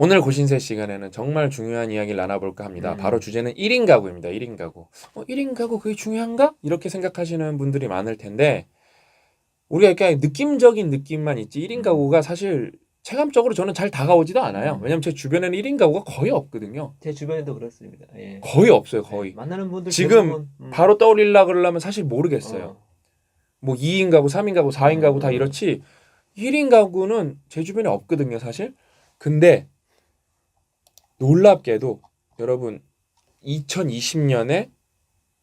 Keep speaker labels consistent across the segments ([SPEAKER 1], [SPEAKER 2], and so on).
[SPEAKER 1] 오늘 고신세 시간에는 정말 중요한 이야기를 나눠볼까 합니다. 바로 주제는 1인 가구입니다. 1인 가구. 1인 가구 그게 중요한가? 이렇게 생각하시는 분들이 많을 텐데 우리가 이렇게 느낌적인 느낌만 있지 1인 가구가 사실 체감적으로 저는 잘 다가오지도 않아요. 왜냐면 제 주변에는 1인 가구가 거의 없거든요.
[SPEAKER 2] 제 주변에도 그렇습니다. 예.
[SPEAKER 1] 거의 없어요. 거의.
[SPEAKER 2] 만나는 분들
[SPEAKER 1] 지금
[SPEAKER 2] 대부분,
[SPEAKER 1] 바로 떠올리려고 그러려면 사실 모르겠어요. 뭐 2인 가구, 3인 가구, 4인 가구 다 이렇지 1인 가구는 제 주변에 없거든요. 사실. 근데 놀랍게도 여러분 2020년에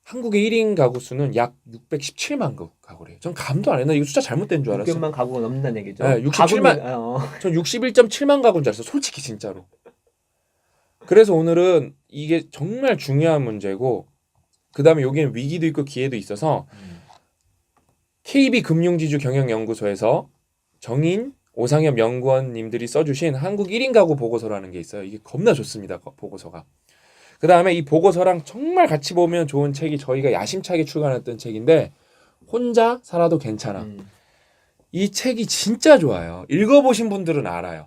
[SPEAKER 1] 한국의 1인 가구 수는 약 617만 가구래요. 전 감도 안 했나? 이거 숫자 잘못된 줄 알았어요.
[SPEAKER 2] 600만 가구가 넘는다는 얘기죠.
[SPEAKER 1] 네, 67만. 전 61.7만 가구인 줄 알았어요. 솔직히 진짜로. 그래서 오늘은 이게 정말 중요한 문제고 그다음에 여기는 위기도 있고 기회도 있어서 KB금융지주 경영연구소에서 정인 오상엽 연구원님들이 써주신 한국 1인 가구 보고서라는 게 있어요. 이게 겁나 좋습니다. 보고서가. 그 다음에 이 보고서랑 정말 같이 보면 좋은 책이 저희가 야심차게 출간했던 책인데 혼자 살아도 괜찮아. 이 책이 진짜 좋아요. 읽어보신 분들은 알아요.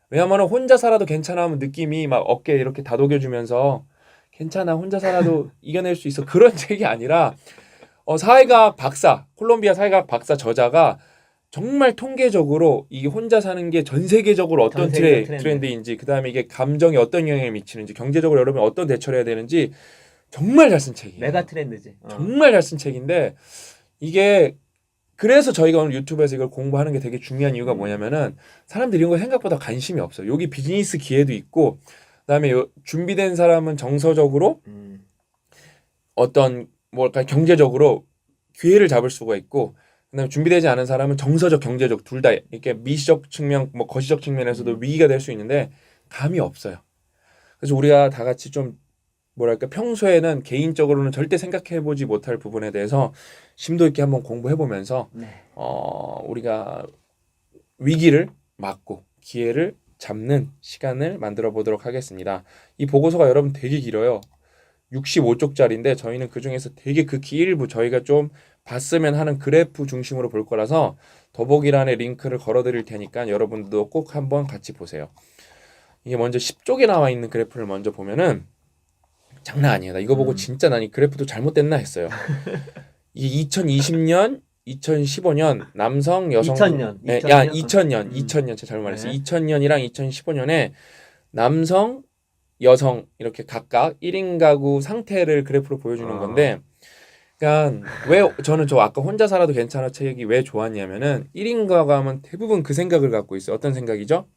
[SPEAKER 1] 왜냐면 혼자 살아도 괜찮아 하면 느낌이 막 어깨에 이렇게 다독여주면서 괜찮아 혼자 살아도 이겨낼 수 있어 그런 책이 아니라 사회과학 박사 콜롬비아 사회과학 박사 저자가 정말 통계적으로 이게 혼자 사는 게 전 세계적으로 어떤 트렌드인지 그다음에 이게 감정에 어떤 영향을 미치는지 경제적으로 여러분 어떤 대처를 해야 되는지 정말 잘 쓴 책이에요.
[SPEAKER 2] 메가 트렌드지.
[SPEAKER 1] 정말 잘 쓴 책인데 이게 그래서 저희가 오늘 유튜브에서 이걸 공부하는 게 되게 중요한 이유가 뭐냐면은 사람들이 이런 거 생각보다 관심이 없어요. 여기 비즈니스 기회도 있고 그다음에 준비된 사람은 정서적으로 어떤 뭘까 경제적으로 기회를 잡을 수가 있고 그다음에 준비되지 않은 사람은 정서적, 경제적 둘 다 이렇게 미시적 측면, 뭐 거시적 측면에서도 위기가 될 수 있는데 감이 없어요. 그래서 우리가 다 같이 좀 뭐랄까 평소에는 개인적으로는 절대 생각해보지 못할 부분에 대해서 심도 있게 한번 공부해보면서 우리가 위기를 막고 기회를 잡는 시간을 만들어 보도록 하겠습니다. 이 보고서가 여러분 되게 길어요. 65쪽짜리인데 저희는 그중에서 되게 극히 일부 저희가 좀 봤으면 하는 그래프 중심으로 볼 거라서 더보기란에 링크를 걸어드릴 테니까 여러분도 꼭 한번 같이 보세요. 이게 먼저 10쪽에 나와 있는 그래프를 먼저 보면은 장난 아니에요. 나 이거 보고 진짜 난 이 그래프도 잘못됐나 했어요. 이게 2020년, 2015년 남성, 여성
[SPEAKER 2] 2000년.
[SPEAKER 1] 2000년 제가 잘못 말했어요. 2000년이랑 2015년에 남성, 여성 이렇게 각각 1인 가구 상태를 그래프로 보여주는 건데 그러니까 왜 저는 저 아까 혼자 살아도 괜찮아 책이 왜 좋았냐면은 1인 가구 하면 대부분 그 생각을 갖고 있어요. 어떤 생각이죠?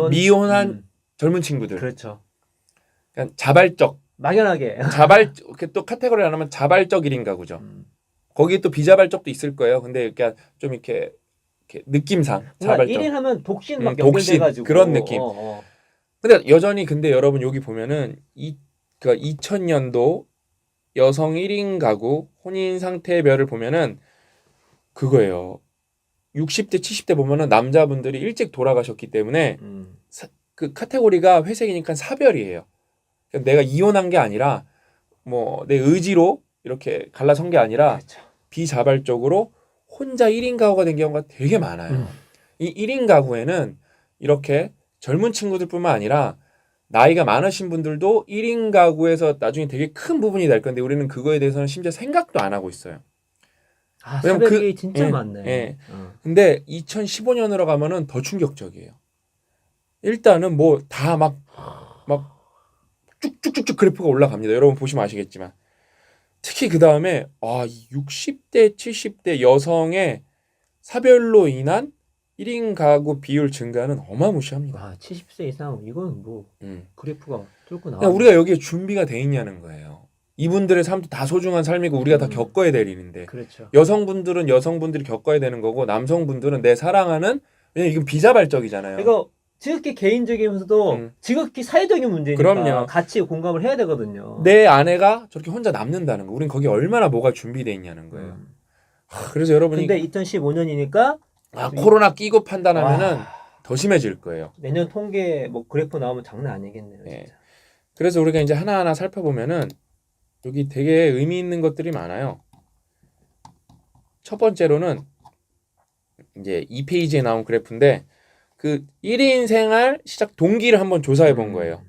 [SPEAKER 1] 미혼한 젊은 친구들.
[SPEAKER 2] 그렇죠.
[SPEAKER 1] 그러니까 자발적
[SPEAKER 2] 막연하게
[SPEAKER 1] 또 카테고리 하나면 자발적 1인 가구죠. 거기에 또 비자발적도 있을 거예요. 근데 그러니까 좀 이렇게 느낌상 자발적
[SPEAKER 2] 1인 하면 독신 막
[SPEAKER 1] 독신
[SPEAKER 2] 연결돼가지고
[SPEAKER 1] 그런 느낌. 근데 여전히 근데 여러분 여기 보면은 그러니까 2000년도 여성 1인 가구 혼인 상태별을 보면은 그거예요. 60대 70대 보면은 남자분들이 일찍 돌아가셨기 때문에 그 카테고리가 회색이니까 사별이에요. 그러니까 내가 이혼한 게 아니라 뭐 내 의지로 이렇게 갈라선 게 아니라
[SPEAKER 2] 그렇죠.
[SPEAKER 1] 비자발적으로 혼자 1인 가구가 된 경우가 되게 많아요. 이 1인 가구에는 이렇게 젊은 친구들뿐만 아니라 나이가 많으신 분들도 1인 가구에서 나중에 되게 큰 부분이 될 건데 우리는 그거에 대해서는 심지어 생각도 안 하고 있어요.
[SPEAKER 2] 사별이 진짜 많네.
[SPEAKER 1] 근데 2015년으로 가면은 더 충격적이에요. 일단은 뭐 다 막 쭉쭉쭉쭉 그래프가 올라갑니다. 여러분 보시면 아시겠지만 특히 그 다음에 60대 70대 여성의 사별로 인한 1인 가구 비율 증가는 어마무시합니다.
[SPEAKER 2] 70세 이상 이건 뭐 그래프가 뚫고 나와.
[SPEAKER 1] 그냥 우리가 여기에 준비가 돼 있냐는 거예요. 이분들의 삶도 다 소중한 삶이고 우리가 다 겪어야 될 일인데
[SPEAKER 2] 그렇죠.
[SPEAKER 1] 여성분들은 여성분들이 겪어야 되는 거고 남성분들은 내 사랑하는 왜냐면 이건 비자발적이잖아요.
[SPEAKER 2] 이거 지극히 개인적이면서도 지극히 사회적인 문제니까
[SPEAKER 1] 그럼요.
[SPEAKER 2] 같이 공감을 해야 되거든요.
[SPEAKER 1] 내 아내가 저렇게 혼자 남는다는 거 우린 거기 얼마나 뭐가 준비돼 있냐는 거예요. 그래서 여러분이
[SPEAKER 2] 근데 2015년이니까
[SPEAKER 1] 코로나 끼고 판단하면은 더 심해질 거예요.
[SPEAKER 2] 내년 통계 뭐 그래프 나오면 장난 아니겠네요. 진짜.
[SPEAKER 1] 그래서 우리가 이제 하나하나 살펴보면은 여기 되게 의미 있는 것들이 많아요. 첫 번째로는 이제 2페이지에 나온 그래프인데 그 1인 생활 시작 동기를 한번 조사해 본 거예요.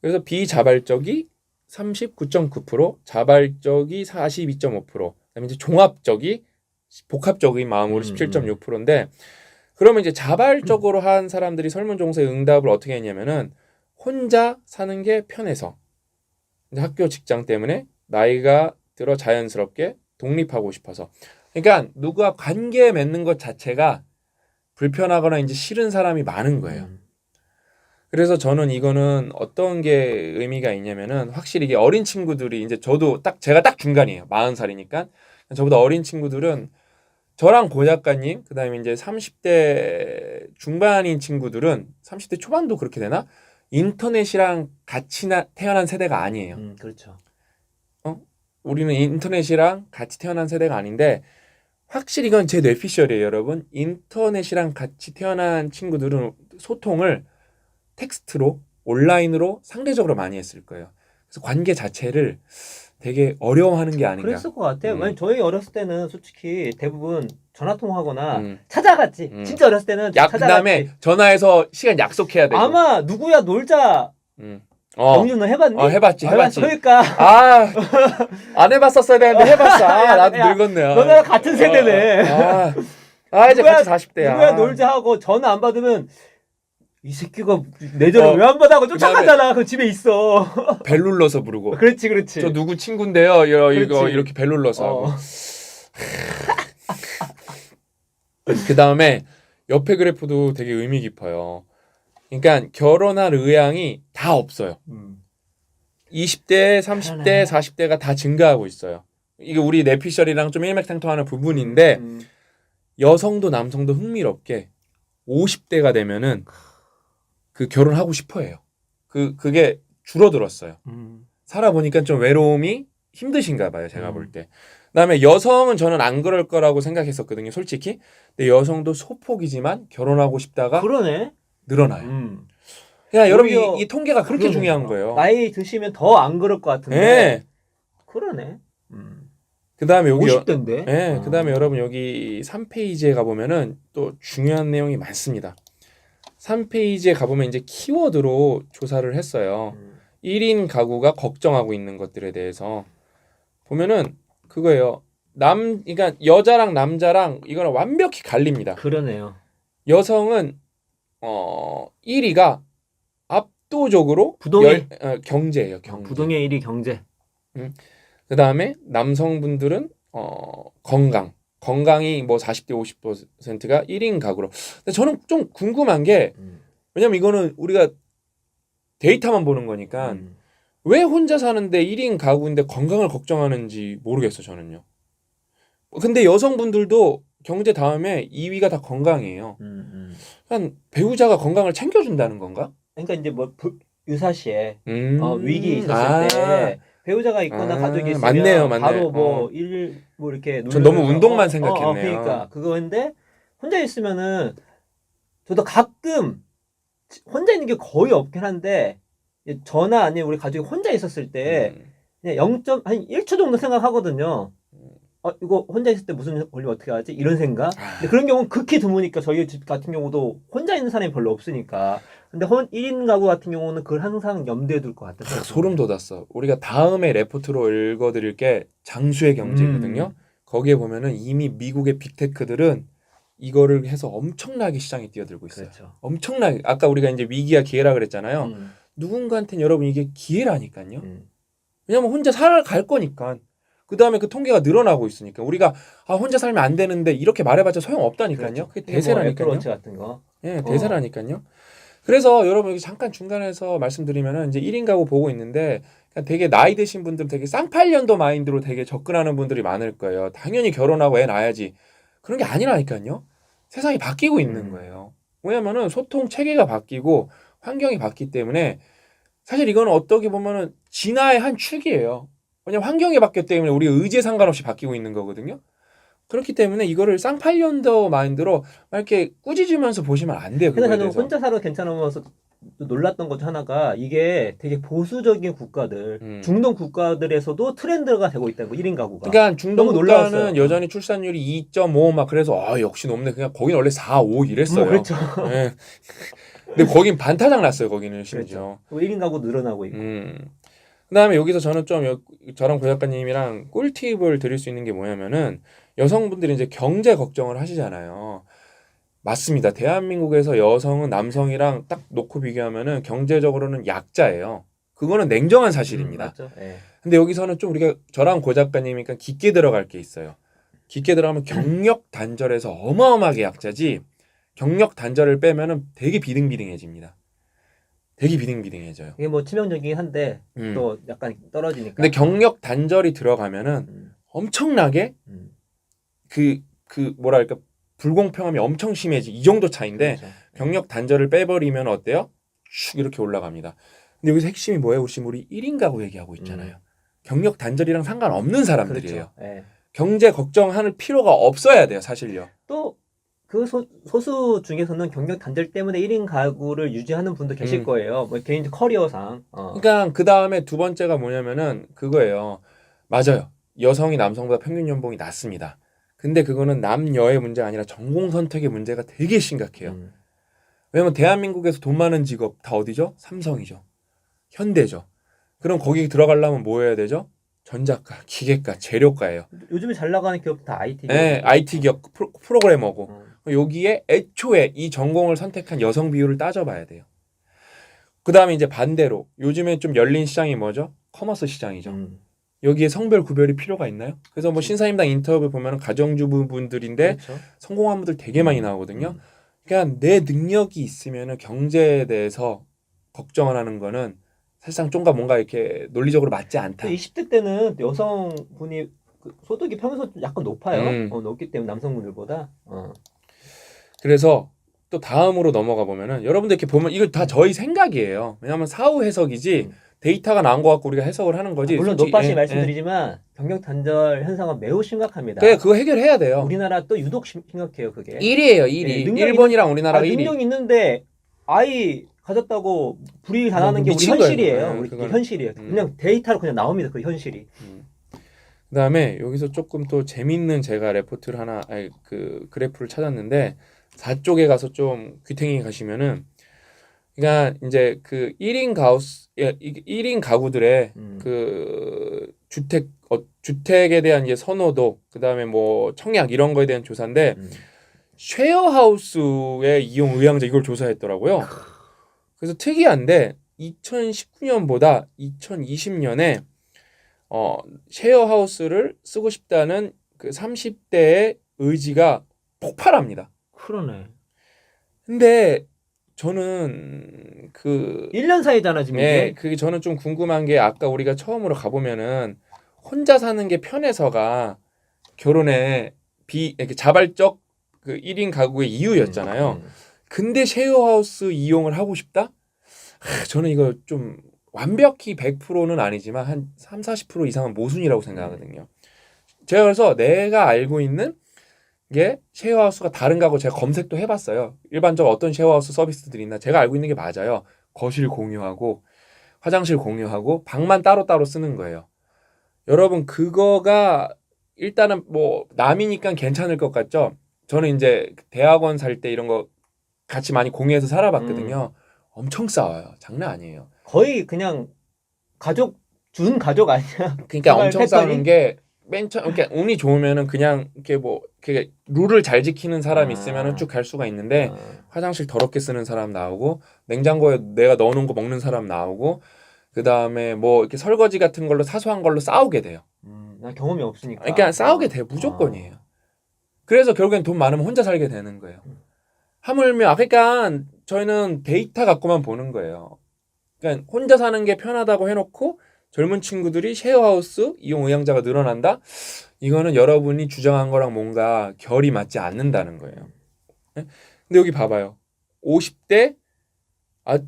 [SPEAKER 1] 그래서 비자발적이 39.9%, 자발적이 42.5%, 그다음에 이제 종합적이 복합적인 마음으로 17.6%인데 그러면 이제 자발적으로 한 사람들이 설문조사의 응답을 어떻게 했냐면은 혼자 사는 게 편해서 이제 학교 직장 때문에 나이가 들어 자연스럽게 독립하고 싶어서 그러니까 누구와 관계 맺는 것 자체가 불편하거나 이제 싫은 사람이 많은 거예요. 그래서 저는 이거는 어떤 게 의미가 있냐면은 확실히 이게 어린 친구들이 이제 저도 제가 딱 중간이에요. 40살이니까 저보다 어린 친구들은 저랑 고 작가님 그다음에 이제 30대 중반인 친구들은 30대 초반도 그렇게 되나? 인터넷이랑 같이 태어난 세대가 아니에요.
[SPEAKER 2] 그렇죠.
[SPEAKER 1] 우리는 인터넷이랑 같이 태어난 세대가 아닌데 확실히 이건 제 뇌피셜이에요, 여러분. 인터넷이랑 같이 태어난 친구들은 소통을 텍스트로 온라인으로 상대적으로 많이 했을 거예요. 그래서 관계 자체를 되게 어려워하는 게 아닌가.
[SPEAKER 2] 그랬을 것 같아요. 왜냐면 저희 어렸을 때는 솔직히 대부분 전화 통화하거나 찾아갔지.
[SPEAKER 1] 음.
[SPEAKER 2] 진짜 어렸을 때는 찾아갔지.
[SPEAKER 1] 그다음에 전화해서 시간 약속해야 되고.
[SPEAKER 2] 아마 누구야 놀자. 영준 너 해봤니?
[SPEAKER 1] 해봤지.
[SPEAKER 2] 그러니까
[SPEAKER 1] 안 해봤었어야 되는데 해봤어. 나도 늙었네.
[SPEAKER 2] 너네랑 같은 세대네.
[SPEAKER 1] 이제 같이 40대야.
[SPEAKER 2] 누구야 놀자 하고 전화 안 받으면 이 새끼가 내 전화 왜 안 받아? 하고 쫓아가잖아. 그 집에 있어.
[SPEAKER 1] 벨 눌러서 부르고.
[SPEAKER 2] 그렇지.
[SPEAKER 1] 저 누구 친구인데요. 이거 이렇게 벨 눌러서 하고. 그 다음에 옆에 그래프도 되게 의미 깊어요. 그러니까 결혼할 의향이 다 없어요. 20대, 30대, 40대가 다 증가하고 있어요. 이게 우리 뇌피셜이랑 좀 일맥상통하는 부분인데 여성도 남성도 흥미롭게 50대가 되면은 그 결혼하고 싶어해요. 그게 줄어들었어요. 살아보니까 좀 외로움이 힘드신가 봐요. 제가 볼 때. 그다음에 여성은 저는 안 그럴 거라고 생각했었거든요. 솔직히. 근데 여성도 소폭이지만 결혼하고 싶다가
[SPEAKER 2] 그러네.
[SPEAKER 1] 늘어나요. 그냥 여러분 이 통계가 그렇게 중요한 거예요.
[SPEAKER 2] 나이 드시면 더 안 그럴 것 같은데.
[SPEAKER 1] 네.
[SPEAKER 2] 그러네.
[SPEAKER 1] 그다음에 여기
[SPEAKER 2] 50대인데.
[SPEAKER 1] 네. 그다음에 여러분 여기 3페이지에 가보면은 또 중요한 내용이 많습니다. 3페이지에 가보면 이제 키워드로 조사를 했어요. 1인 가구가 걱정하고 있는 것들에 대해서 보면은 그거예요. 그러니까 여자랑 남자랑 이거는 완벽히 갈립니다.
[SPEAKER 2] 그러네요.
[SPEAKER 1] 여성은 1위가 압도적으로
[SPEAKER 2] 부동의
[SPEAKER 1] 경제예요. 경제.
[SPEAKER 2] 부동의 1위 경제.
[SPEAKER 1] 그 다음에 남성분들은 건강이 뭐 40대 50%가 1인 가구로. 근데 저는 좀 궁금한 게 왜냐면 이거는 우리가 데이터만 보는 거니까 왜 혼자 사는데 1인 가구인데 건강을 걱정하는지 모르겠어 저는요. 근데 여성분들도 경제 다음에 2위가 다 건강이에요. 그냥 배우자가 건강을 챙겨준다는 건가?
[SPEAKER 2] 그러니까 이제 뭐 유사시에 위기 있었을 때 배우자가 있거나 가족이 있으면
[SPEAKER 1] 맞네요.
[SPEAKER 2] 바로 뭐 이렇게
[SPEAKER 1] 전 너무 운동만 생각했네요.
[SPEAKER 2] 그러니까 그거인데 혼자 있으면은 저도 가끔 혼자 있는 게 거의 없긴 한데 저나 아니면 우리 가족이 혼자 있었을 때 그냥 0한 1초 정도 생각하거든요. 이거 혼자 있을 때 무슨 일 걸리면 어떻게 하지? 이런 생각. 근데 그런 경우는 극히 드무니까 저희 집 같은 경우도 혼자 있는 사람이 별로 없으니까. 근데 1인 가구 같은 경우는 그걸 항상 염두에 둘 것 같아요.
[SPEAKER 1] 소름 돋았어. 우리가 다음에 레포트로 읽어드릴 게 장수의 경제거든요. 거기에 보면은 이미 미국의 빅테크들은 이거를 해서 엄청나게 시장에 뛰어들고 있어요.
[SPEAKER 2] 그렇죠.
[SPEAKER 1] 엄청나게. 아까 우리가 이제 위기와 기회라 그랬잖아요. 누군가한테는 여러분 이게 기회라니까요. 왜냐면 혼자 살아갈 거니까. 그 다음에 그 통계가 늘어나고 있으니까 우리가 혼자 살면 안 되는데 이렇게 말해봤자 소용 없다니까요.
[SPEAKER 2] 그렇죠.
[SPEAKER 1] 그게 대세라니까요.
[SPEAKER 2] 뭐 같은 거.
[SPEAKER 1] 네, 대세라니까요. 그래서 여러분 여기 잠깐 중간에서 말씀드리면은 이제 1인 가구 보고 있는데 되게 나이 드신 분들은 되게 쌍팔년도 마인드로 되게 접근하는 분들이 많을 거예요. 당연히 결혼하고 애 낳아야지. 그런 게 아니라니까요. 세상이 바뀌고 있는 거예요. 왜냐면은 소통 체계가 바뀌고 환경이 바뀌기 때문에 사실 이거는 어떻게 보면은 진화의 한 축이에요. 왜냐면 환경이 바뀌었기 때문에 우리 의지에 상관없이 바뀌고 있는 거거든요. 그렇기 때문에 이거를 쌍팔년도 마인드로 막 이렇게 꾸짖으면서 보시면 안 돼요.
[SPEAKER 2] 근데 저는 혼자 살아도 괜찮으면서 또 놀랐던 것 중 하나가 이게 되게 보수적인 국가들,
[SPEAKER 1] 음.
[SPEAKER 2] 중동 국가들에서도 트렌드가 되고 있다는 거, 1인 가구가.
[SPEAKER 1] 그러니까 중동
[SPEAKER 2] 너무
[SPEAKER 1] 국가는
[SPEAKER 2] 놀라웠어요.
[SPEAKER 1] 여전히 출산율이 2.5 막 그래서 역시 높네. 그냥 거긴 원래 4, 5 이랬어요.
[SPEAKER 2] 그렇죠.
[SPEAKER 1] 예. 근데 거긴 반타작 났어요. 거기는 심지어.
[SPEAKER 2] 그렇죠. 1인 가구 늘어나고 있고.
[SPEAKER 1] 그다음에 여기서 저는 좀 저랑 고 작가님이랑 꿀팁을 드릴 수 있는 게 뭐냐면은 여성분들이 이제 경제 걱정을 하시잖아요. 맞습니다. 대한민국에서 여성은 남성이랑 딱 놓고 비교하면은 경제적으로는 약자예요. 그거는 냉정한 사실입니다.
[SPEAKER 2] 맞죠. 예.
[SPEAKER 1] 근데 여기서는 좀 우리가 저랑 고 작가님이니까 깊게 들어갈 게 있어요. 깊게 들어가면 경력 단절에서 어마어마하게 약자지 경력 단절을 빼면은 되게 비등비등해집니다. 되게 비등비등해져요.
[SPEAKER 2] 이게 뭐 치명적이긴 한데
[SPEAKER 1] 음.
[SPEAKER 2] 또 약간 떨어지니까.
[SPEAKER 1] 근데 경력 단절이 들어가면은
[SPEAKER 2] 음.
[SPEAKER 1] 엄청나게
[SPEAKER 2] 음.
[SPEAKER 1] 그 뭐랄까 불공평함이 엄청 심해지. 이 정도 차인데
[SPEAKER 2] 그렇죠.
[SPEAKER 1] 경력 단절을 빼버리면 어때요? 슉 이렇게 올라갑니다. 근데 여기서 핵심이 뭐예요? 우리 1인 가구 얘기하고 있잖아요. 경력 단절이랑 상관없는 사람들이에요.
[SPEAKER 2] 그렇죠. 예.
[SPEAKER 1] 경제 걱정할 필요가 없어야 돼요, 사실요.
[SPEAKER 2] 또 그 소수 중에서는 경력 단절 때문에 1인 가구를 유지하는 분도 계실 거예요. 뭐 개인 커리어상.
[SPEAKER 1] 그러니까 그 다음에 두 번째가 뭐냐면은 그거예요. 맞아요. 여성이 남성보다 평균 연봉이 낮습니다. 근데 그거는 남녀의 문제가 아니라 전공 선택의 문제가 되게 심각해요. 왜냐면 대한민국에서 돈 많은 직업 다 어디죠? 삼성이죠. 현대죠. 그럼 거기 들어가려면 뭐 해야 되죠? 전자과, 기계과, 재료과예요.
[SPEAKER 2] 요즘에 잘 나가는 기업 다 IT 기업.
[SPEAKER 1] 네, IT 기업 프로그래머고 여기에 애초에 이 전공을 선택한 여성 비율을 따져봐야 돼요. 그 다음에 이제 반대로 요즘에 좀 열린 시장이 뭐죠? 커머스 시장이죠. 여기에 성별 구별이 필요가 있나요? 그래서 뭐 신사임당 인터뷰 보면 가정주부분들인데
[SPEAKER 2] 그렇죠.
[SPEAKER 1] 성공한 분들 되게 많이 나오거든요. 그러니까 내 능력이 있으면 경제에 대해서 걱정을 하는 거는 사실상 좀가 뭔가 이렇게 논리적으로 맞지 않다.
[SPEAKER 2] 20대 때는 여성분이 그 소득이 평균서 약간 높아요. 높기 때문에 남성분들보다.
[SPEAKER 1] 그래서 또 다음으로 넘어가 보면은 여러분들 이렇게 보면 이거 다 저희 생각이에요. 왜냐하면 사후 해석이지 데이터가 나온 것 갖고 우리가 해석을 하는 거지.
[SPEAKER 2] 물론
[SPEAKER 1] 솔직히,
[SPEAKER 2] 높아시 말씀드리지만 경력 단절 현상은 매우 심각합니다.
[SPEAKER 1] 그래 그거 해결해야 돼요.
[SPEAKER 2] 우리나라 또 유독 심각해요 그게.
[SPEAKER 1] 1위예요 1위.
[SPEAKER 2] 능력
[SPEAKER 1] 일본이랑 우리나라가 1위.
[SPEAKER 2] 능력 있는데 아이 가졌다고 불이익 당하는 게 우리
[SPEAKER 1] 미친
[SPEAKER 2] 현실이에요.
[SPEAKER 1] 거예요.
[SPEAKER 2] 우리
[SPEAKER 1] 그거는.
[SPEAKER 2] 현실이에요. 그냥 데이터로 그냥 나옵니다. 그 현실이.
[SPEAKER 1] 그다음에 여기서 조금 또 재밌는 제가 레포트를 하나 그 그래프를 찾았는데 4쪽에 가서 좀 귀탱이 가시면은 그러니까 이제 그 1인 가우스 1인 가구들의 그 주택에 대한 이제 선호도 그다음에 뭐 청약 이런 거에 대한 조사인데 쉐어하우스의 이용 의향자 이걸 조사했더라고요. 그래서 특이한데 2019년보다 2020년에 쉐어하우스를 쓰고 싶다는 그 30대의 의지가 폭발합니다.
[SPEAKER 2] 그러네.
[SPEAKER 1] 근데 저는 그
[SPEAKER 2] 1년 사이잖아 지금
[SPEAKER 1] 예,
[SPEAKER 2] 이게.
[SPEAKER 1] 그 저는 좀 궁금한 게 아까 우리가 처음으로 가보면은 혼자 사는 게 편해서가 결혼에 이렇게 자발적 그 1인 가구의 이유였잖아요. 근데 쉐어하우스 이용을 하고 싶다? 저는 이거 좀 완벽히 100%는 아니지만 한 3, 40% 이상은 모순이라고 생각하거든요. 제가 그래서 내가 알고 있는 게 쉐어하우스가 다른가 하고 제가 검색도 해봤어요. 일반적으로 어떤 쉐어하우스 서비스들이 있나 제가 알고 있는 게 맞아요. 거실 공유하고 화장실 공유하고 방만 따로따로 쓰는 거예요. 여러분 그거가 일단은 뭐 남이니까 괜찮을 것 같죠? 저는 이제 대학원 살 때 이런 거 같이 많이 공유해서 살아봤거든요. 엄청 싸워요. 장난 아니에요.
[SPEAKER 2] 거의 그냥 가족 준 가족 아니야?
[SPEAKER 1] 그러니까
[SPEAKER 2] 생활
[SPEAKER 1] 엄청
[SPEAKER 2] 패턴이?
[SPEAKER 1] 싸우는 게 맨 처음 그러니까 운이 좋으면은 그냥 이렇게 뭐 이렇게 룰을 잘 지키는 사람 있으면은 쭉 갈 수가 있는데 화장실 더럽게 쓰는 사람 나오고 냉장고에 내가 넣어놓은 거 먹는 사람 나오고 그 다음에 뭐 이렇게 설거지 같은 걸로 사소한 걸로 싸우게 돼요.
[SPEAKER 2] 난 경험이 없으니까.
[SPEAKER 1] 그러니까 싸우게 돼요. 무조건이에요. 그래서 결국엔 돈 많으면 혼자 살게 되는 거예요. 하물며 그러니까 저희는 데이터 갖고만 보는 거예요. 그러니까 혼자 사는 게 편하다고 해놓고 젊은 친구들이 쉐어하우스 이용 의향자가 늘어난다? 이거는 여러분이 주장한 거랑 뭔가 결이 맞지 않는다는 거예요. 근데 여기 봐봐요. 50대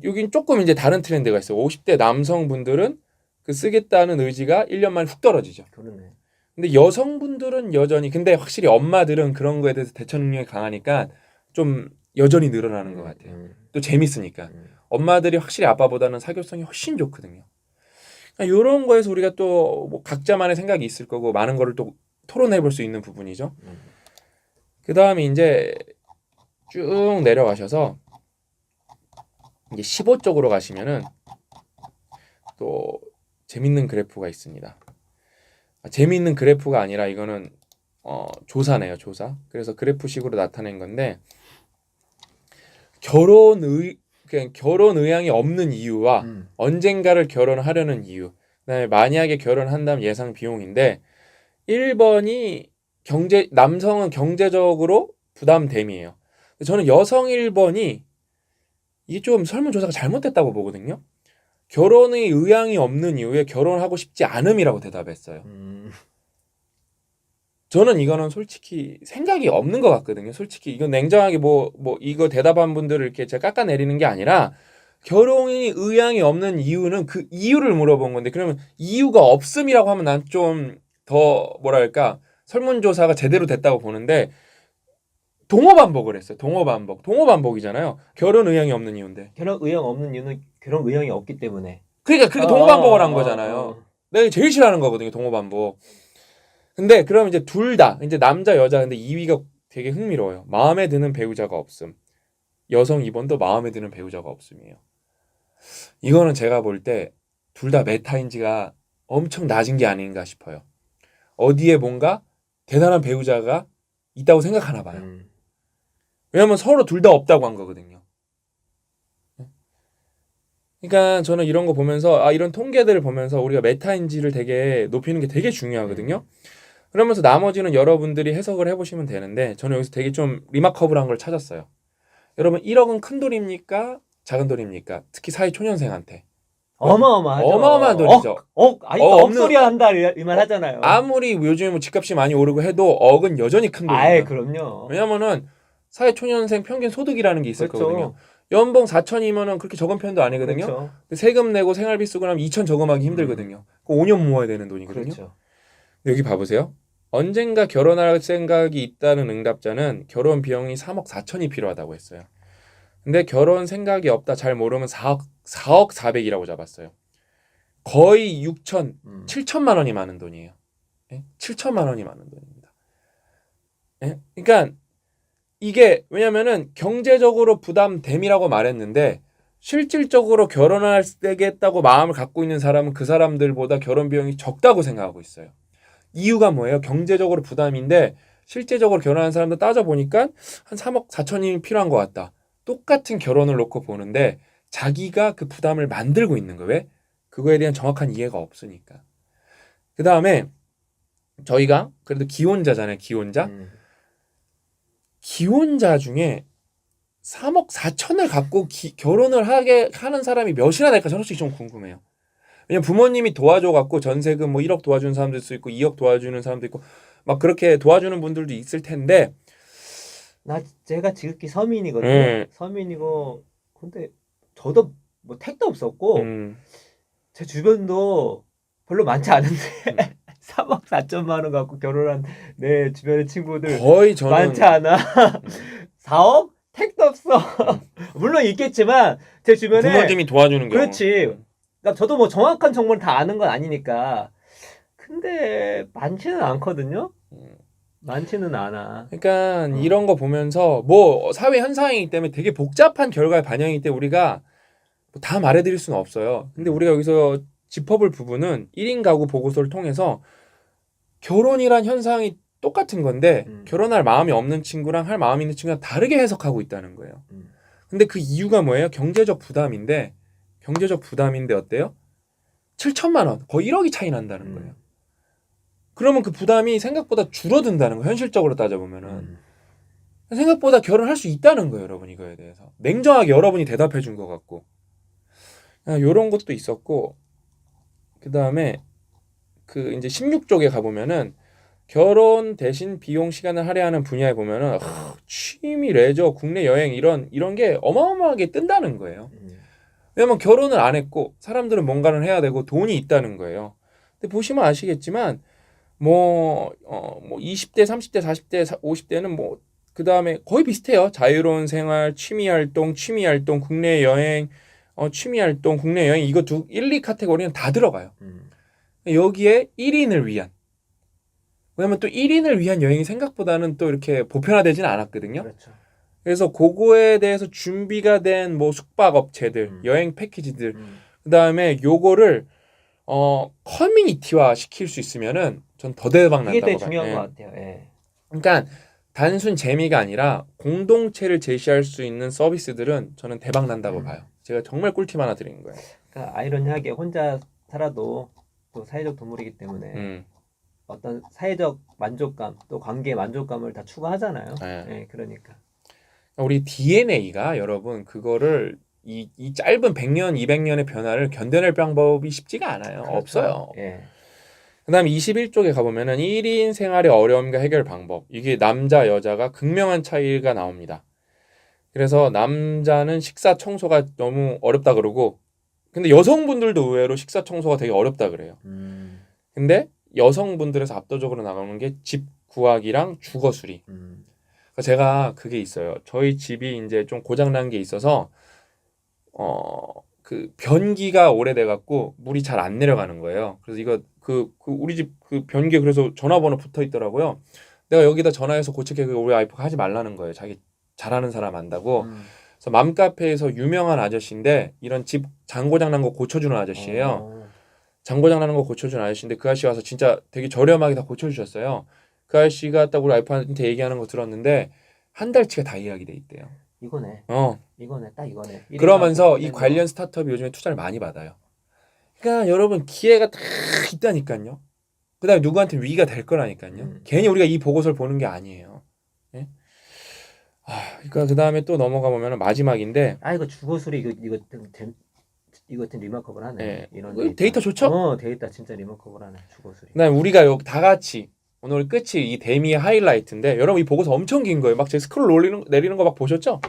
[SPEAKER 1] 여긴 조금 이제 다른 트렌드가 있어요. 50대 남성분들은 그 쓰겠다는 의지가 1년 만에 훅 떨어지죠.
[SPEAKER 2] 그러네.
[SPEAKER 1] 근데 여성분들은 여전히 근데 확실히 엄마들은 그런 거에 대해서 대처 능력이 강하니까 좀 여전히 늘어나는 것 같아요. 또 재밌으니까. 엄마들이 확실히 아빠보다는 사교성이 훨씬 좋거든요. 그러니까 이런 거에서 우리가 또 뭐 각자만의 생각이 있을 거고 많은 거를 또 토론해 볼 수 있는 부분이죠. 그 다음에 이제 쭉 내려가셔서 이제 15쪽으로 가시면은 또 재밌는 그래프가 있습니다. 재밌는 그래프가 아니라 이거는 조사네요, 조사. 그래서 그래프식으로 나타낸 건데 결혼 의향이 없는 이유와 언젠가를 결혼하려는 이유, 그다음에 만약에 결혼한다면 예상 비용인데 1번이 남성은 경제적으로 부담됨이에요. 저는 여성 1번이 이게 좀 설문조사가 잘못됐다고 보거든요. 결혼의 의향이 없는 이유에 결혼하고 싶지 않음이라고 대답했어요. 저는 이거는 솔직히 생각이 없는 것 같거든요. 솔직히 이건 냉정하게 뭐 이거 대답한 분들을 이렇게 제가 깎아내리는 게 아니라 결혼이 의향이 없는 이유는 그 이유를 물어본 건데 그러면 이유가 없음이라고 하면 난 좀 더 뭐랄까 설문조사가 제대로 됐다고 보는데 동어반복을 했어요. 동어반복이잖아요. 결혼 의향이 없는 이유인데.
[SPEAKER 2] 결혼 의향 없는 이유는 결혼 의향이 없기 때문에.
[SPEAKER 1] 그러니까 그렇게 동어반복을 한 거잖아요. 내가 제일 싫어하는 거거든요. 동어반복. 근데 그럼 이제 둘 다 이제 남자 여자 근데 2위가 되게 흥미로워요. 마음에 드는 배우자가 없음. 여성 2번도 마음에 드는 배우자가 없음이에요. 이거는 제가 볼 때 둘 다 메타인지가 엄청 낮은 게 아닌가 싶어요. 어디에 뭔가 대단한 배우자가 있다고 생각하나 봐요. 왜냐면 서로 둘 다 없다고 한 거거든요. 그러니까 저는 이런 거 보면서 이런 통계들을 보면서 우리가 메타인지를 되게 높이는 게 되게 중요하거든요. 그러면서 나머지는 여러분들이 해석을 해보시면 되는데 저는 여기서 되게 좀 리마커블한 걸 찾았어요. 여러분 1억은 큰 돈입니까? 작은 돈입니까? 특히 사회초년생한테.
[SPEAKER 2] 어마어마하죠.
[SPEAKER 1] 어마어마한 돈이죠.
[SPEAKER 2] 억소리 한다 이 말 하잖아요.
[SPEAKER 1] 아무리 요즘에 뭐 집값이 많이 오르고 해도 억은 여전히 큰 돈이에요.
[SPEAKER 2] 아예 그럼요.
[SPEAKER 1] 왜냐면은 사회초년생 평균 소득이라는 게 있을
[SPEAKER 2] 그렇죠.
[SPEAKER 1] 거거든요. 연봉 4천이면은 그렇게 적은 편도 아니거든요.
[SPEAKER 2] 그렇죠.
[SPEAKER 1] 세금 내고 생활비 쓰고 나면 2천 저금하기 힘들거든요. 5년 모아야 되는 돈이거든요.
[SPEAKER 2] 그렇죠.
[SPEAKER 1] 여기 봐보세요. 언젠가 결혼할 생각이 있다는 응답자는 결혼 비용이 3억 4천이 필요하다고 했어요. 근데 결혼 생각이 없다 잘 모르면 4억 400이라고 잡았어요. 거의 6천, 7천만 원이 많은 돈이에요. 예? 7천만 원이 많은 돈입니다. 예? 그러니까 이게 왜냐면은 경제적으로 부담됨이라고 말했는데 실질적으로 결혼할 때겠다고 마음을 갖고 있는 사람은 그 사람들보다 결혼 비용이 적다고 생각하고 있어요. 이유가 뭐예요? 경제적으로 부담인데 실제적으로 결혼한 사람들 따져보니까 한 3억 4천이 필요한 것 같다. 똑같은 결혼을 놓고 보는데 자기가 그 부담을 만들고 있는 거예요. 왜? 그거에 대한 정확한 이해가 없으니까. 그 다음에 저희가 그래도 기혼자잖아요. 기혼자 중에 3억 4천을 갖고 결혼을 하는 사람이 몇이나 될까 저는 솔직히 좀 궁금해요. 왜냐면 부모님이 도와줘갖고 전세금 뭐 1억 도와주는 사람도 있을 수 있고 2억 도와주는 사람도 있고 막 그렇게 도와주는 분들도 있을 텐데
[SPEAKER 2] 제가 지극히 서민이거든요. 서민이고 근데 저도 뭐 택도 없었고 제 주변도 별로 많지 않은데 3억 4천만 원 갖고 결혼한 내 주변의 친구들
[SPEAKER 1] 거의 저는
[SPEAKER 2] 많지 않아. 4억? 택도 없어. 물론 있겠지만 제 주변에
[SPEAKER 1] 부모님이 도와주는 경우.
[SPEAKER 2] 그렇지. 그러니까 저도 뭐 정확한 정보를 다 아는 건 아니니까. 근데 많지는 않거든요. 많지는 않아.
[SPEAKER 1] 그러니까 이런 거 보면서 뭐 사회 현상이기 때문에 되게 복잡한 결과의 반영이기 때문에 우리가 다 말해드릴 수는 없어요. 근데 우리가 여기서 짚어볼 부분은 1인 가구 보고서를 통해서 결혼이란 현상이 똑같은 건데 결혼할 마음이 없는 친구랑 할 마음이 있는 친구가 다르게 해석하고 있다는 거예요. 근데 그 이유가 뭐예요? 경제적 부담인데 어때요? 7천만 원, 거의 1억이 차이 난다는 거예요. 그러면 그 부담이 생각보다 줄어든다는 거예요. 현실적으로 따져보면은. 생각보다 결혼할 수 있다는 거예요, 여러분. 이거에 대해서 냉정하게 여러분이 대답해 준 것 같고 요런 것도 있었고 그 다음에 그 이제 16쪽에 가보면은 결혼 대신 비용 시간을 할애하는 분야에 보면은 취미, 레저, 국내 여행 이런 게 어마어마하게 뜬다는 거예요. 왜냐면 결혼을 안 했고 사람들은 뭔가를 해야 되고 돈이 있다는 거예요. 근데 보시면 아시겠지만 뭐 20대, 30대, 40대, 50대는 뭐 그 다음에 거의 비슷해요. 자유로운 생활, 취미 활동, 국내 여행, 취미 활동, 국내 여행 이거 1, 2 카테고리는 다 들어가요. 여기에 1인을 위한. 왜냐면 또 1인을 위한 여행이 생각보다는 또 이렇게 보편화되지는 않았거든요.
[SPEAKER 2] 그렇죠.
[SPEAKER 1] 그래서 그거에 대해서 준비가 된 뭐 숙박업체들, 여행 패키지들, 그 다음에 요거를 커뮤니티화 시킬 수 있으면은 전 더 대박 난다고
[SPEAKER 2] 그게
[SPEAKER 1] 봐요.
[SPEAKER 2] 되게 중요한
[SPEAKER 1] 예.
[SPEAKER 2] 것 같아요. 예.
[SPEAKER 1] 그러니까 단순 재미가 아니라 공동체를 제시할 수 있는 서비스들은 저는 대박 난다고 봐요. 제가 정말 꿀팁 하나 드리는 거예요.
[SPEAKER 2] 그러니까 아이러니하게 혼자 살아도 또 사회적 동물이기 때문에 어떤 사회적 만족감 또 관계의 만족감을 다 추구하잖아요.
[SPEAKER 1] 네.
[SPEAKER 2] 예, 그러니까.
[SPEAKER 1] 우리 DNA가 여러분 그거를 이 짧은 100년, 200년의 변화를 견뎌낼 방법이 쉽지가 않아요.
[SPEAKER 2] 그렇죠.
[SPEAKER 1] 없어요.
[SPEAKER 2] 예.
[SPEAKER 1] 그 다음에 21쪽에 가보면은 1인 생활의 어려움과 해결 방법. 이게 남자, 여자가 극명한 차이가 나옵니다. 그래서 남자는 식사 청소가 너무 어렵다 그러고, 근데 여성분들도 의외로 식사 청소가 되게 어렵다 그래요. 근데 여성분들에서 압도적으로 나가는 게 집 구하기랑 주거 수리. 그러니까 제가 그게 있어요. 저희 집이 이제 좀 고장난 게 있어서, 그 변기가 오래돼 갖고 물이 잘 안 내려가는 거예요. 그래서 이거 우리 집 그 변기에 그래서 전화번호 붙어 있더라고요. 내가 여기다 전화해서 고칠게 우리 와이프가 하지 말라는 거예요. 자기 잘하는 사람 안다고. 그래서 맘카페에서 유명한 아저씨인데 이런 집 장고장 난 거 고쳐주는 아저씨예요. 장고장 나는 거 고쳐주는 아저씨인데 그 아저씨 와서 진짜 되게 저렴하게 다 고쳐주셨어요. 그 아저씨가 딱 우리 와이프한테 얘기하는 거 들었는데 한 달치가 다 예약이 돼 있대요.
[SPEAKER 2] 이거네. 이거네. 딱 이거네.
[SPEAKER 1] 그러면서 이 관련 스타트업이 요즘에 투자를 많이 받아요. 그러니까 여러분 기회가 다 있다니까요. 그다음에 누구한테 위기가 될 거라니까요. 괜히 우리가 이 보고서를 보는 게 아니에요. 예? 그러니까 그다음에 또 넘어가 보면 마지막인데.
[SPEAKER 2] 이거 주거수리 이거 좀 리마커블하네.
[SPEAKER 1] 예.
[SPEAKER 2] 이런
[SPEAKER 1] 데이터 좋죠?
[SPEAKER 2] 데이터 진짜 리마커블하네. 주거수리.
[SPEAKER 1] 그다음에 우리가 여기 다 같이 오늘 끝이 이 데미의 하이라이트인데 여러분 이 보고서 엄청 긴 거예요. 막 제 스크롤 내리는 거 막 보셨죠?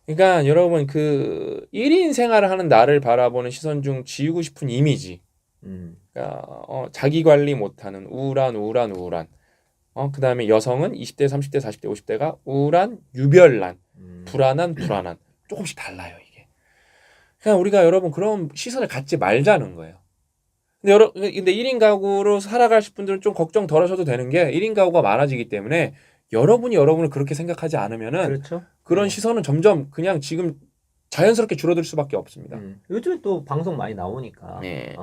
[SPEAKER 1] 그러니까 여러분 그 1인 생활을 하는 나를 바라보는 시선 중 지우고 싶은 이미지. 그러니까 자기 관리 못하는 우울한. 그다음에 여성은 20대, 30대, 40대, 50대가 우울한, 유별난, 불안한. 조금씩 달라요, 이게. 그냥 우리가 여러분 그런 시선을 갖지 말자는 거예요. 근데 1인 가구로 살아가실 분들은 좀 걱정 덜 하셔도 되는 게 1인 가구가 많아지기 때문에 여러분을 그렇게 생각하지 않으면은
[SPEAKER 2] 그렇죠?
[SPEAKER 1] 그런 시선은 점점 그냥 지금 자연스럽게 줄어들 수밖에 없습니다.
[SPEAKER 2] 요즘에 또 방송 많이 나오니까.
[SPEAKER 1] 네.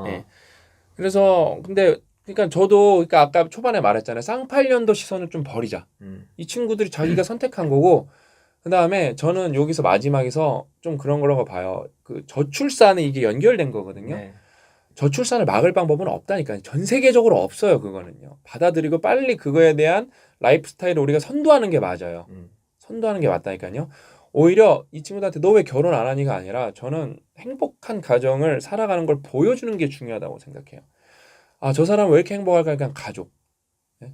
[SPEAKER 1] 그래서 그러니까 저도 그러니까 아까 초반에 말했잖아요. 쌍팔년도 시선을 좀 버리자. 이 친구들이 자기가 선택한 거고 그다음에 저는 여기서 마지막에서 좀 그런 거라고 봐요. 그 저출산에 이게 연결된 거거든요.
[SPEAKER 2] 네.
[SPEAKER 1] 저출산을 막을 방법은 없다니까요. 전 세계적으로 없어요. 그거는요. 받아들이고 빨리 그거에 대한 라이프 스타일을 우리가 선도하는 게 맞아요. 선도하는 게 맞다니까요. 오히려 이 친구들한테 너 왜 결혼 안 하니가 아니라 저는 행복한 가정을 살아가는 걸 보여주는 게 중요하다고 생각해요. 저 사람은 왜 이렇게 행복할까? 그냥 가족. 네?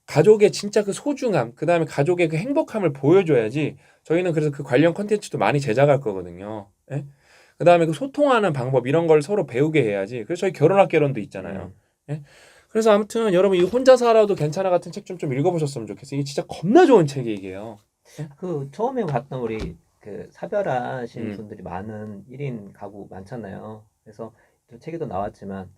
[SPEAKER 1] 가족의 진짜 그 소중함, 그 다음에 가족의 그 행복함을 보여줘야지 저희는 그래서 그 관련 컨텐츠도 많이 제작할 거거든요. 예? 그 다음에 그 소통하는 방법 이런 걸 서로 배우게 해야지. 그래서 저희 결혼학개론도 있잖아요. 예? 그래서 아무튼 여러분 이 혼자 살아도 괜찮아 같은 책 좀 읽어보셨으면 좋겠어요. 이게 진짜 겁나 좋은 책이 이게요.
[SPEAKER 2] 그 처음에 봤던 우리 그 사별하신 분들이 많은 1인 가구 많잖아요. 그래서 또 책에도 나왔지만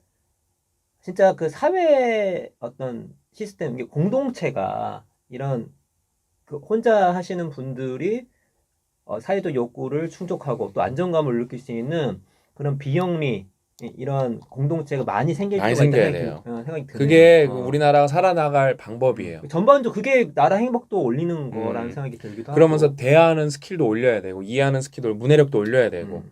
[SPEAKER 2] 진짜 그 사회 어떤 시스템, 이게 공동체가 이런 그 혼자 하시는 분들이 사회적 욕구를 충족하고 또 안정감을 느낄 수 있는 그런 비영리 이런 공동체가 많이 생길
[SPEAKER 1] 많이
[SPEAKER 2] 필요가
[SPEAKER 1] 생겨야
[SPEAKER 2] 있다는
[SPEAKER 1] 돼요.
[SPEAKER 2] 생각이 드네요.
[SPEAKER 1] 그게 우리나라가 살아나갈 방법이에요.
[SPEAKER 2] 전반적으로 그게 나라 행복도 올리는 거라는 생각이 들기도
[SPEAKER 1] 그러면서
[SPEAKER 2] 하고.
[SPEAKER 1] 대하는 스킬도 올려야 되고 이해하는 스킬도 문해력도 올려야 되고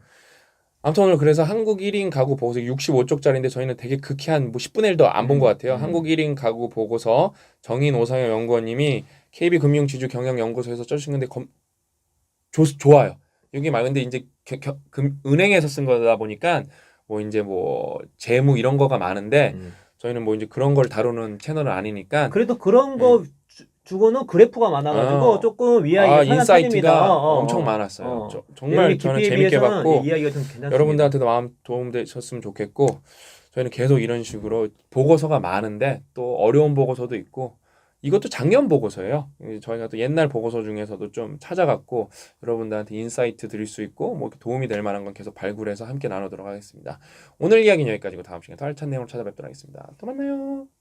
[SPEAKER 1] 아무튼 오늘 그래서 한국 1인 가구 보고서 65쪽짜리인데 저희는 되게 극히한 뭐 10분의 1도 안 본 것 같아요. 한국 1인 가구 보고서 정인 오상영 연구원님이 KB금융지주경영연구소에서 써주신 건데 좋아요. 여기 말 근데 이제 은행에서 쓴 거다 보니까 뭐 이제 뭐 재무 이런 거가 많은데 저희는 뭐 이제 그런 걸 다루는 채널은 아니니까
[SPEAKER 2] 그래도 그런 거 주고는 그래프가 많아가지고 조금 이해하기가 편한
[SPEAKER 1] 인사이트가
[SPEAKER 2] 편입니다.
[SPEAKER 1] 엄청 많았어요. 정말 저는 재밌게 봤고
[SPEAKER 2] 이해하기가 좀 괜찮습니다.
[SPEAKER 1] 여러분들한테도 마음 도움되셨으면 좋겠고 저희는 계속 이런 식으로 보고서가 많은데 또 어려운 보고서도 있고 이것도 작년 보고서예요. 저희가 또 옛날 보고서 중에서도 좀 찾아갖고 여러분들한테 인사이트 드릴 수 있고 뭐 도움이 될 만한 건 계속 발굴해서 함께 나누도록 하겠습니다. 오늘 이야기는 여기까지고 다음 시간에 더 알찬 내용을 찾아뵙도록 하겠습니다. 또 만나요.